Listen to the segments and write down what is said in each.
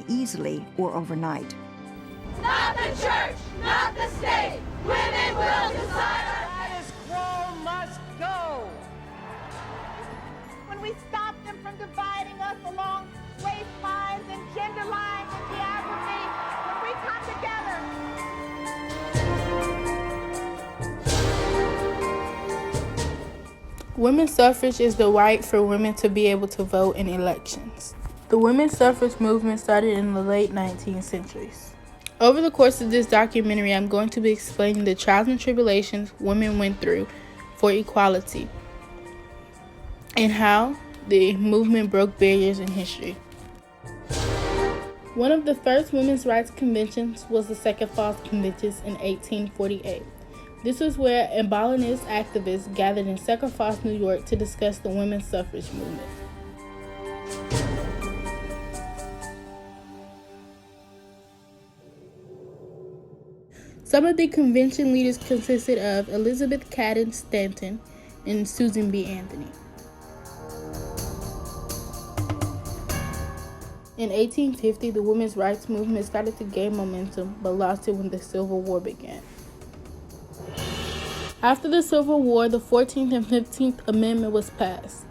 easily or overnight. Not the church, not the state. Women will decide. Status quo must go. When we stop them from dividing us along race lines and gender lines and geography, when we come together. Women's suffrage is the right for women to be able to vote in elections. The women's suffrage movement started in the late 19th centuries. Over the course of this documentary, I'm going to be explaining the trials and tribulations women went through for equality and how the movement broke barriers in history. One of the first women's rights conventions was the Second Falls Conventions in 1848. This was where abolitionist activists gathered in Second Falls, New York to discuss the women's suffrage movement. Some of the convention leaders consisted of Elizabeth Cady Stanton and Susan B. Anthony. In 1850, the women's rights movement started to gain momentum, but lost it when the Civil War began. After the Civil War, the 14th and 15th Amendment was passed,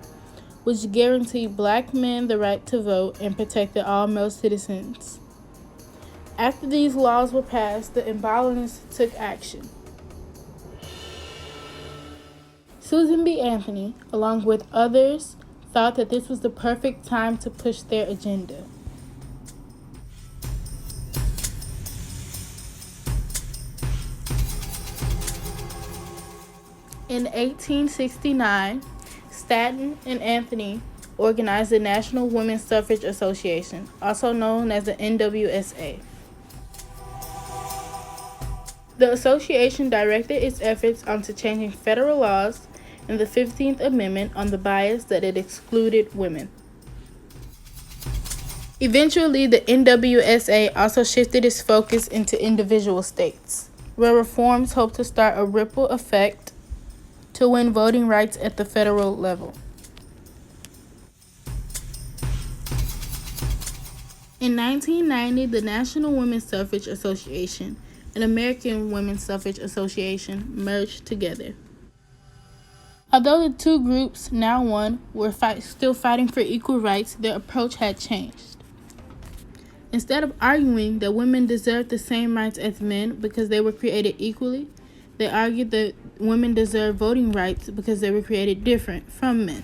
which guaranteed black men the right to vote and protected all male citizens. After these laws were passed, the abolitionists took action. Susan B. Anthony, along with others, thought that this was the perfect time to push their agenda. In 1869, Stanton and Anthony organized the National Women's Suffrage Association, also known as the NWSA. The association directed its efforts onto changing federal laws and the 15th Amendment on the bias that it excluded women. Eventually, the NWSA also shifted its focus into individual states, where reforms hope to start a ripple effect to win voting rights at the federal level. In 1990, the National Women's Suffrage Association and American Women's Suffrage Association merged together. Although the two groups, now one, were still fighting for equal rights, their approach had changed. Instead of arguing that women deserved the same rights as men because they were created equally, they argued that women deserve voting rights because they were created different from men.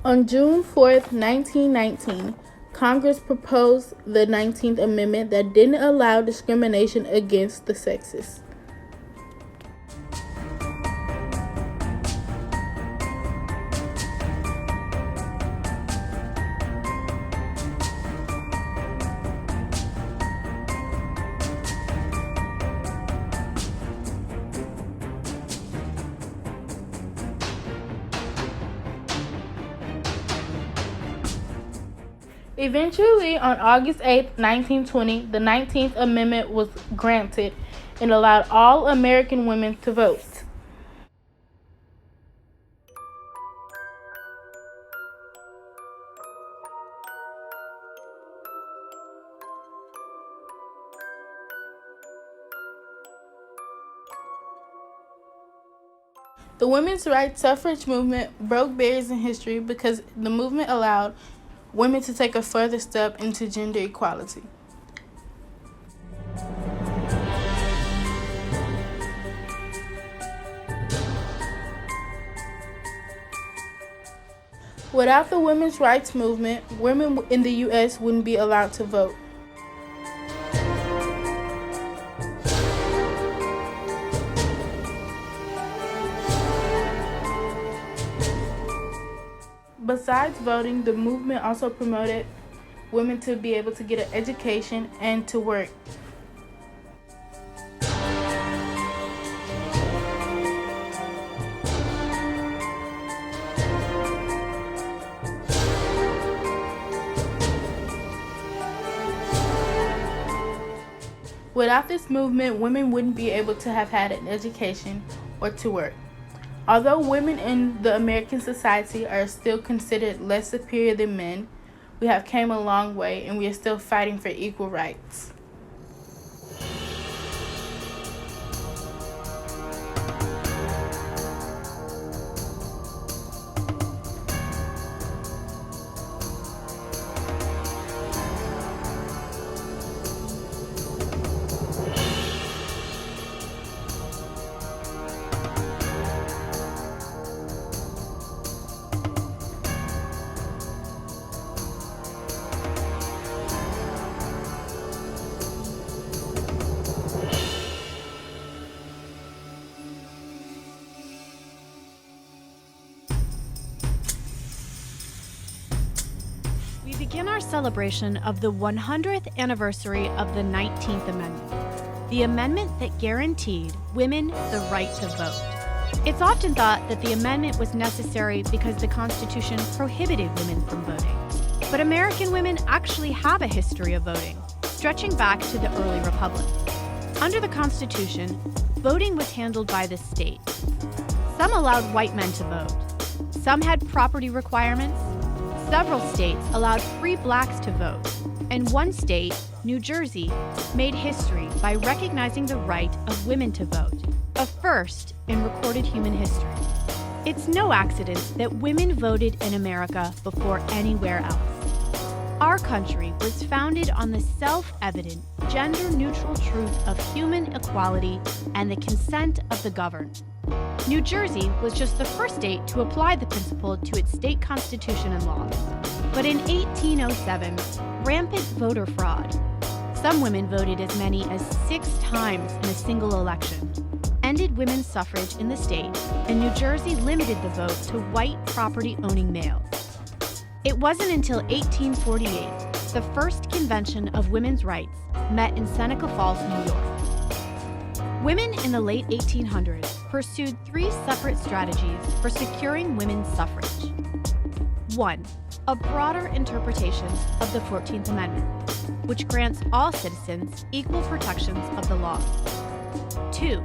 On June 4th, 1919, Congress proposed the 19th Amendment that didn't allow discrimination against the sexes. Eventually, on August 8, 1920, the 19th Amendment was granted and allowed all American women to vote. The women's rights suffrage movement broke barriers in history because the movement allowed women to take a further step into gender equality. Without the women's rights movement, women in the U.S. wouldn't be allowed to vote. Besides voting, the movement also promoted women to be able to get an education and to work. Without this movement, women wouldn't be able to have had an education or to work. Although women in the American society are still considered less superior than men, we have came a long way and we are still fighting for equal rights. We begin our celebration of the 100th anniversary of the 19th Amendment, the amendment that guaranteed women the right to vote. It's often thought that the amendment was necessary because the Constitution prohibited women from voting. But American women actually have a history of voting, stretching back to the early republic. Under the Constitution, voting was handled by the state. Some allowed white men to vote. Some had property requirements. Several states allowed free blacks to vote, and one state, New Jersey, made history by recognizing the right of women to vote, a first in recorded human history. It's no accident that women voted in America before anywhere else. Our country was founded on the self-evident, gender-neutral truth of human equality and the consent of the governed. New Jersey was just the first state to apply the principle to its state constitution and laws. But in 1807, rampant voter fraud, some women voted as many as 6 times in a single election, ended women's suffrage in the state, and New Jersey limited the vote to white property-owning males. It wasn't until 1848, the first convention of women's rights met in Seneca Falls, New York. Women in the late 1800s pursued 3 separate strategies for securing women's suffrage. 1. A broader interpretation of the 14th Amendment, which grants all citizens equal protections of the law. 2.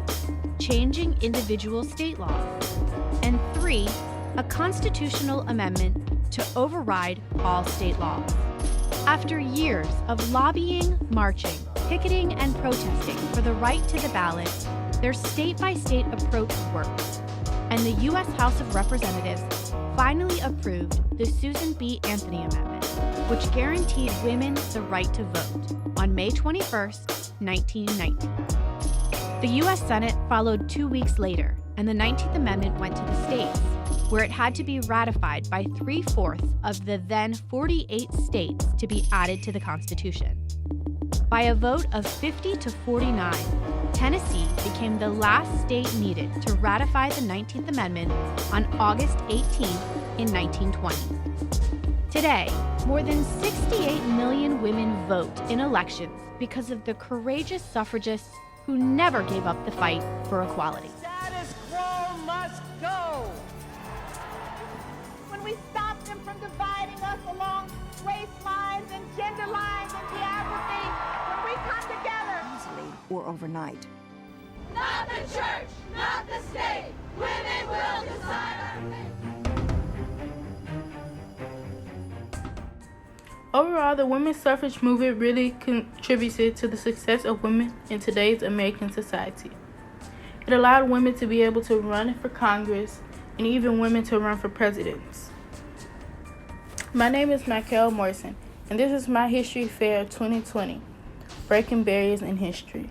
Changing individual state laws. And 3. A constitutional amendment to override all state laws. After years of lobbying, marching, picketing, and protesting for the right to the ballot, their state-by-state approach worked, and the U.S. House of Representatives finally approved the Susan B. Anthony Amendment, which guaranteed women the right to vote on May 21, 1919. The U.S. Senate followed 2 weeks later, and the 19th Amendment went to the states, where it had to be ratified by 3/4 of the then 48 states to be added to the Constitution. By a vote of 50 to 49, Tennessee became the last state needed to ratify the 19th Amendment on August 18 in 1920. Today, more than 68 million women vote in elections because of the courageous suffragists who never gave up the fight for equality. Status quo must go. When we stop them from dividing us along race lines and gender lines and geography, when we come together Easily or overnight. Not the church, not the state. Women will decide our fate. Overall, the women's suffrage movement really contributed to the success of women in today's American society. It allowed women to be able to run for Congress and even women to run for presidents. My name is Michael Morrison, and this is my History Fair 2020, Breaking Barriers in History.